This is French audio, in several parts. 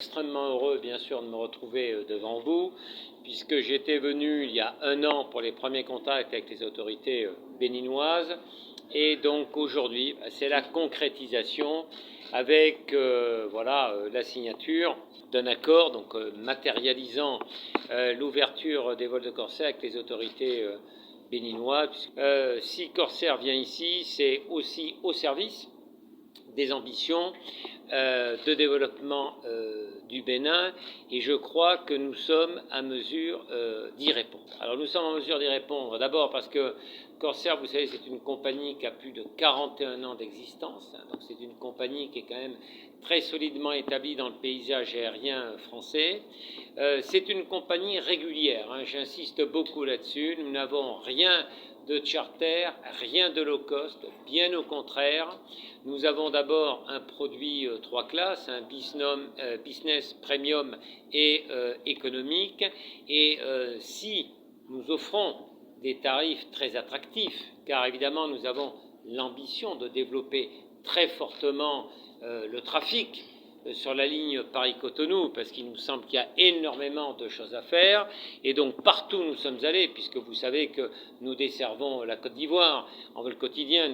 Extrêmement heureux, bien sûr, de me retrouver devant vous, puisque j'étais venu il y a 1 an pour les premiers contacts avec les autorités béninoises. Et donc aujourd'hui, c'est la concrétisation avec la signature d'un accord donc matérialisant l'ouverture des vols de Corsair avec les autorités béninoises. Si Corsair vient ici, c'est aussi au service des ambitions de développement du Bénin, et je crois que nous sommes à mesure d'y répondre. Alors nous sommes en mesure d'y répondre d'abord parce que Corsair, vous savez, c'est une compagnie qui a plus de 41 ans d'existence, donc c'est une compagnie qui est quand même très solidement établie dans le paysage aérien français. C'est une compagnie régulière, j'insiste beaucoup là-dessus, nous n'avons rien de charter, rien de low cost, bien au contraire. Nous avons d'abord un produit 3 classes, un business premium et économique, et si nous offrons des tarifs très attractifs, car évidemment nous avons l'ambition de développer très fortement le trafic sur la ligne Paris-Cotonou, parce qu'il nous semble qu'il y a énormément de choses à faire, et donc partout nous sommes allés, puisque vous savez que nous desservons la Côte d'Ivoire en vol quotidien,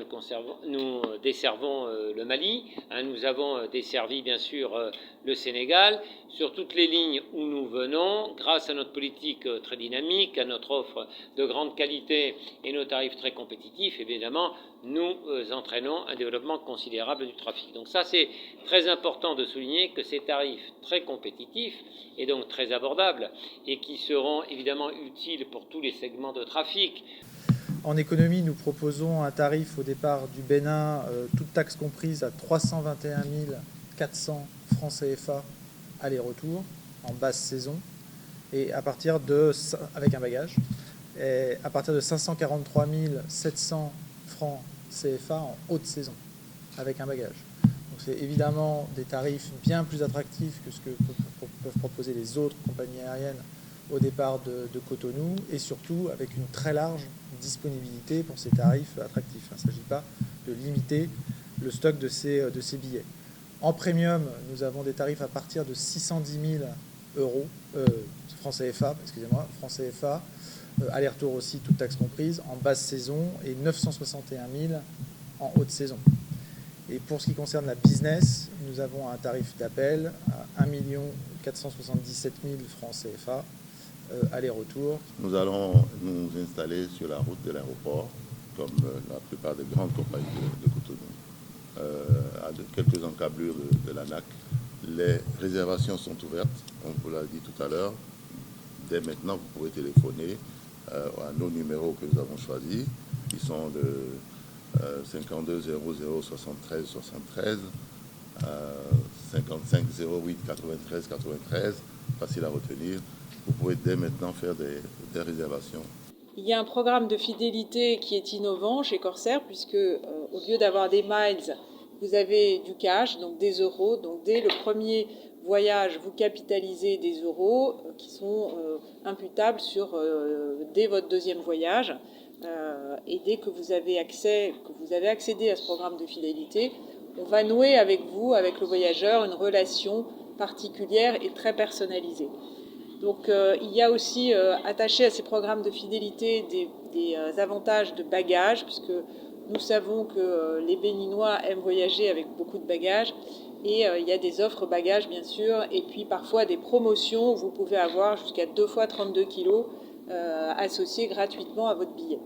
nous desservons le Mali, nous avons desservi bien sûr le Sénégal. Sur toutes les lignes où nous venons, grâce à notre politique très dynamique, à notre offre de grande qualité et nos tarifs très compétitifs, évidemment, nous entraînons un développement considérable du trafic. Donc ça, c'est très important de souligner que ces tarifs très compétitifs et donc très abordables, et qui seront évidemment utiles pour tous les segments de trafic. En économie, nous proposons un tarif au départ du Bénin, toute taxe comprise, à 321 400 francs CFA aller-retour en basse saison, et avec un bagage, et à partir de 543 700 francs CFA en haute saison avec un bagage. Donc c'est évidemment des tarifs bien plus attractifs que ce que peuvent proposer les autres compagnies aériennes au départ de Cotonou, et surtout avec une très large disponibilité pour ces tarifs attractifs. Il ne s'agit pas de limiter le stock de ces billets. En premium, nous avons des tarifs à partir de 610 000 francs CFA, francs CFA, aller-retour aussi, toute taxe comprise, en basse saison, et 961 000 en haute saison. Et pour ce qui concerne la business, nous avons un tarif d'appel à 1 477 000 francs CFA, aller-retour. Nous allons nous installer sur la route de l'aéroport, comme la plupart des grandes compagnies de Cotonou. À quelques encablures de l'ANAC, les réservations sont ouvertes, on vous l'a dit tout à l'heure. Dès maintenant, vous pouvez téléphoner à nos numéros que nous avons choisis, qui sont le 52 00 73 73, 55 08 93 93, facile à retenir. Vous pouvez dès maintenant faire des réservations. Il y a un programme de fidélité qui est innovant chez Corsair, puisque au lieu d'avoir des miles, vous avez du cash, donc des euros. Donc dès le premier voyage, vous capitalisez des euros qui sont imputables dès votre deuxième voyage. Et dès que vous avez accédé à ce programme de fidélité, on va nouer avec vous, avec le voyageur, une relation particulière et très personnalisée. Donc il y a aussi attaché à ces programmes de fidélité des avantages de bagages, puisque nous savons que les Béninois aiment voyager avec beaucoup de bagages, et il y a des offres bagages bien sûr, et puis parfois des promotions où vous pouvez avoir jusqu'à 2 fois 32 kilos associés gratuitement à votre billet.